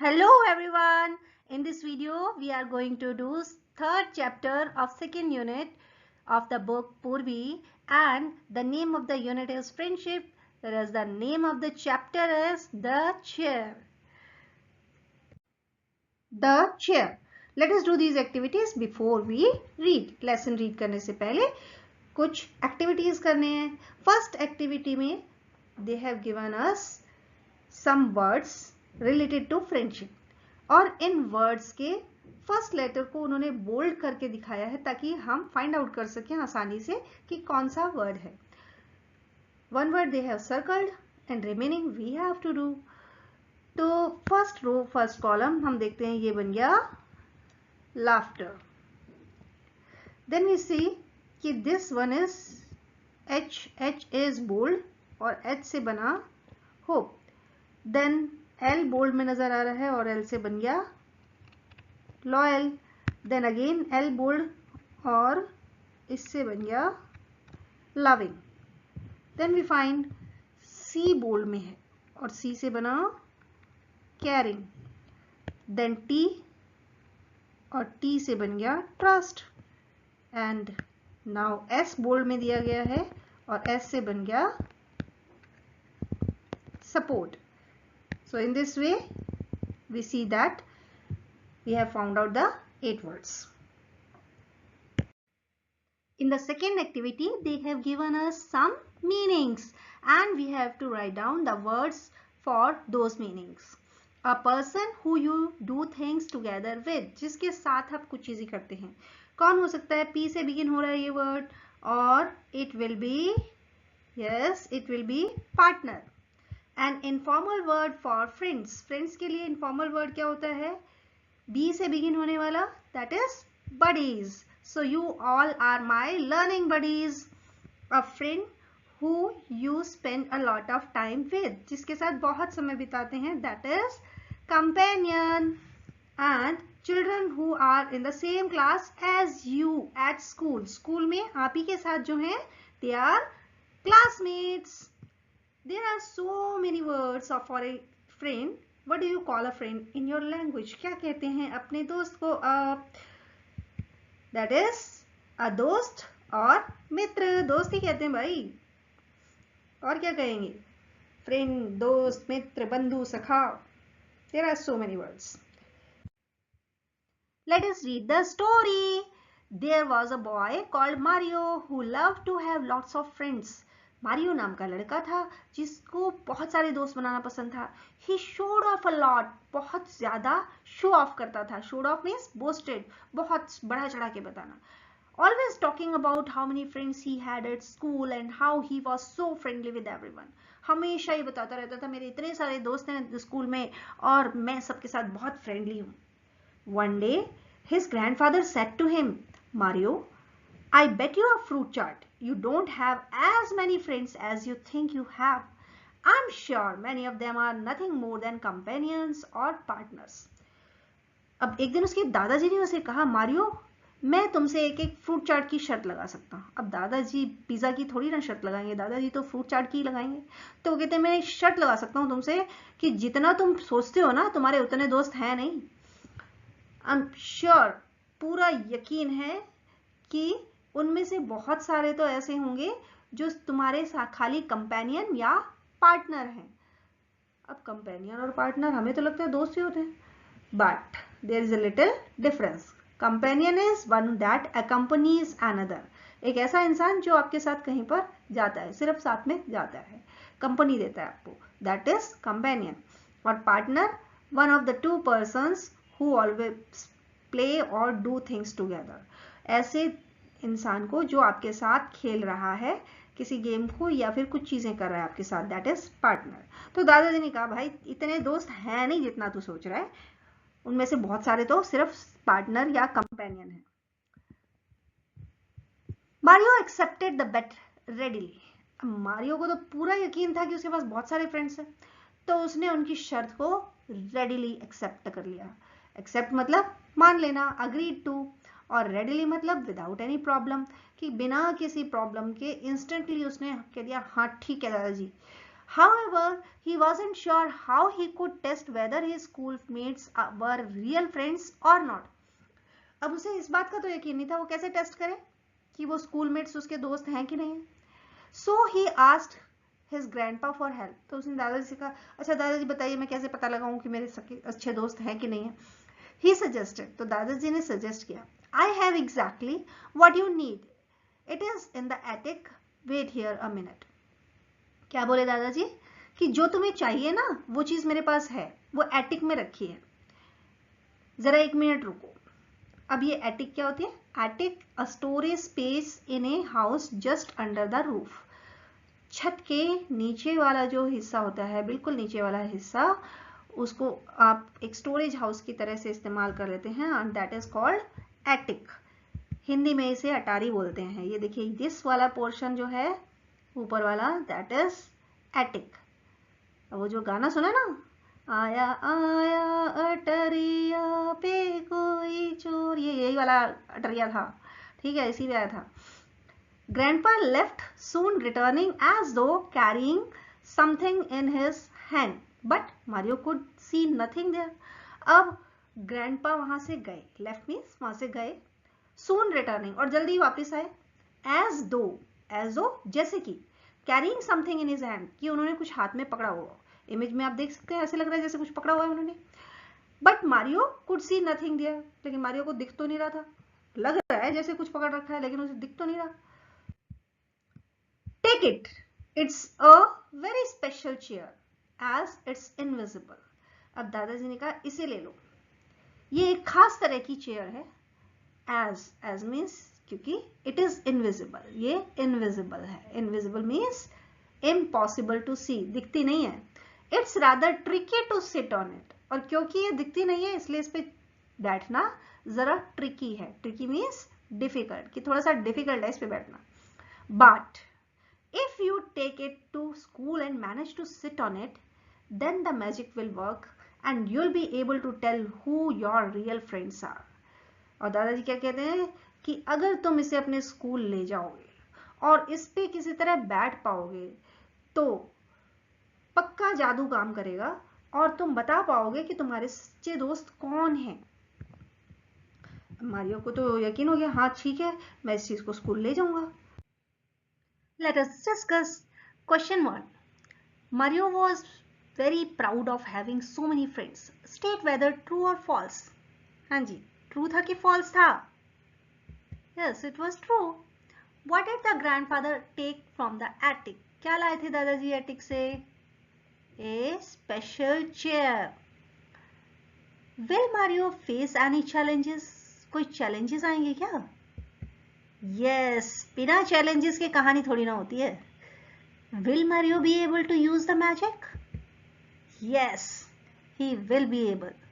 Hello everyone. In this video we are going to do third chapter of second unit of the book Purvi, and the name of the unit is friendship, whereas the name of the chapter is the chair. The chair. Let us do these activities before we read. Lesson read करने से पहले कुछ activities करने हैं. First activity में they have given us some words related to friendship. और इन words के first letter को उन्होंने बोल्ड करके दिखाया है ताकि हम फाइंड आउट कर सकें आसानी से कि कौन सा वर्ड है. One word they have circled and remaining we have to do. तो फर्स्ट रो फर्स्ट कॉलम हम देखते हैं, ये बन गया लाफ्टर. देन वी सी कि this one is H is bold और एच से बना होप. देन एल बोल्ड में नजर आ रहा है और एल से बन गया loyal. Then again L bold और इससे बन गया loving. Then we find C bold में है और सी से बना कैरिंग. देन टी और टी से बन गया trust. And now S bold में दिया गया है और एस से बन गया support. So in this way we see that we have found out the 8 words. In the second activity they have given us some meanings and we have to write down the words for those meanings. A person who you do things together with, जिसके साथ आप कुछ चीजें करते हैं. कौन हो सकता है? P से begin हो रहा है ये word और it will be, yes, it will be partner. An informal word for friends. Friends के लिए informal word क्या होता है? B से begin होने वाला, that is buddies. So you all are my learning buddies. A friend who you spend a lot of time with, जिसके साथ बहुत समय बिताते हैं, that is companion. And children who are in the same class as you at school. School में आप ही के साथ जो हैं, they are classmates. There are so many words for a friend. What do you call a friend in your language? क्या कहते हैं अपने दोस्त को? That is a दोस्त और मित्र. दोस्त ही कहते हैं भाई, और क्या कहेंगे? फ्रेंड, दोस्त, मित्र, बंधु, सखा. There are so many words. Let us read the story. There was a boy called Mario who loved to have lots of friends. Mario नाम का लड़का था जिसको बहुत सारे दोस्त बनाना पसंद था. He showed off a lot. बहुत ज्यादा शो ऑफ करता था. Showed off means boasted. बहुत बढ़ा चढ़ा के बताना. Always talking about how many friends he had at school and how he was so friendly with everyone. हमेशा ये बताता रहता था, मेरे इतने सारे दोस्त हैं स्कूल में और मैं सबके साथ बहुत फ्रेंडली हूँ. One day, his grandfather said to him, Mario, I bet you a fruit chart. You don't have as many friends as you think you have. I'm sure many of them are nothing more than companions or partners. अब एक दिन उसके दादाजी ने उसे कहा, Mario, मैं तुमसे एक एक फ्रूट चाट की शर्त लगा सकता हूँ. अब दादाजी पिज्जा की थोड़ी ना शर्त लगाएंगे, दादाजी तो फ्रूट चाट की लगाएंगे. तो वो कहते हैं, मैं शर्त लगा सकता हूँ तुमसे कि जितना तुम सोचते हो ना, तुम्हारे उतने दोस्त हैं नहीं. आई एम श्योर, पूरा यकीन है कि उनमें से बहुत सारे तो ऐसे होंगे जो तुम्हारे साथ खाली कंपेनियन या पार्टनर हैं. अब कंपेनियन और पार्टनर हमें तो लगता है दोस्त ही होते हैं, but there is a little difference. Companion is one that accompanies another. एक ऐसा इंसान जो आपके साथ कहीं पर जाता है, सिर्फ साथ में जाता है, कंपनी देता है आपको, दैट इज कंपेनियन. और partner, one of the two persons who always play और डू थिंग्स टुगेदर. ऐसे इंसान को जो आपके साथ खेल रहा है किसी गेम को या फिर कुछ चीजें कर रहा है आपके साथ, दैट इज पार्टनर. तो दादाजी ने कहा, भाई इतने दोस्त हैं नहीं जितना तू सोच रहा है, उनमें से बहुत सारे तो सिर्फ पार्टनर या कंपेनियन है. Mario accepted the bet readily. Mario को तो पूरा यकीन था कि उसके पास बहुत सारे फ्रेंड्स हैं, तो उसने उनकी शर्त को रेडिली एक्सेप्ट कर लिया. एक्सेप्ट मतलब मान लेना, अग्रीड टू, और रेडिली मतलब विदाउट एनी प्रॉब्लम, कि बिना किसी प्रॉब्लम के इंस्टेंटली उसने कह दिया, हाँ ठीक है दादाजी, However, he wasn't sure how he could test whether his schoolmates were real friends or not. अब उसे इस बात का तो यकीन नहीं था, वो कैसे टेस्ट करे कि वो स्कूलमेट्स उसके दोस्त हैं कि नहीं है. So he asked his grandpa for help. तो उसने दादाजी से कहा, अच्छा दादाजी बताइए मैं कैसे पता लगाऊं कि मेरे अच्छे दोस्त हैं कि नहीं है. He suggested, तो दादाजी ने सजेस्ट किया, I have exactly what you need. It is in the attic. Wait here a minute. क्या बोले दादाजी कि जो तुम्हें चाहिए ना वो चीज मेरे पास है, वो एटिक में रखी है, जरा 1 मिनट रुको. अब ये एटिक क्या होती है? Attic a storage space in a house just under the roof. छत के नीचे वाला जो हिस्सा होता है, बिल्कुल नीचे वाला हिस्सा, उसको आप एक स्टोरेज हाउस की तरह से इस्तेमाल कर लेते हैं, and that is called attic. Hindi में इसे अटारी बोलते हैं. ये देखिए दिस वाला पोर्शन जो है ऊपर वाला, दैट इज एटिक. वो जो गाना सुना ना, आया आया अटरिया पे कोई चोर, ये यही वाला अटरिया था, ठीक है, इसी में आया था. Grandpa left, soon returning as though carrying something in his hand, but Mario could see nothing there. अब grandpa वहां से गए, left means वहां से गए, soon returning और जल्दी वापस आए, as though जैसे कि, carrying something in his hand कि उन्होंने कुछ हाथ में पकड़ा हुआ. इमेज में आप देख सकते हैं, ऐसे लग रहा है जैसे कुछ पकड़ा हुआ है उन्होंने. But Mario could see nothing there, लेकिन मारियो को दिख तो नहीं रहा था. लग रहा है जैसे कुछ पकड़ रखा है लेकिन उसे दिख तो नहीं रहा. Take it, it's a very special chair as it's invisible. अब दादाजी ने कहा इसे ले लो, ये एक खास तरह की चेयर है. एज मीन्स क्योंकि इट इज इनविजिबल, ये इनविजिबल है. Invisible means impossible to see, दिखती नहीं है. It's rather tricky to sit on it, और क्योंकि ये दिखती नहीं है इसलिए इस पे बैठना जरा ट्रिकी है. ट्रिकी मीन्स डिफिकल्ट, कि थोड़ा सा डिफिकल्ट है इस पे बैठना. But if you take it to school and manage to sit on it, then the magic will work and you will be able to tell who your real friends are. और दादाजी क्या कहते हैं कि अगर तुम इसे अपने स्कूल ले जाओगे और इस पे किसी तरह बैठ पाओगे तो पक्का जादू काम करेगा और तुम बता पाओगे कि तुम्हारे सच्चे दोस्त कौन हैं. मारियो को तो यकीन हो गया, हाँ ठीक है मैं इस चीज को स्कूल ले जाऊंगा. Let us discuss question 1. Mario was very proud of having so many friends. State whether true और फॉल्स. हाँ जी, ट्रू था कि फॉल्स था? Yes, it was true. What did the grandfather take from the attic. क्या लाए थे दादाजी एटिक से? A special chair. Will Mario face any challenges? कोई challenges आएंगे क्या? Yes, बिना challenges के कहानी थोड़ी ना होती है. Will Mario be able to use the magic? Yes, he will be able.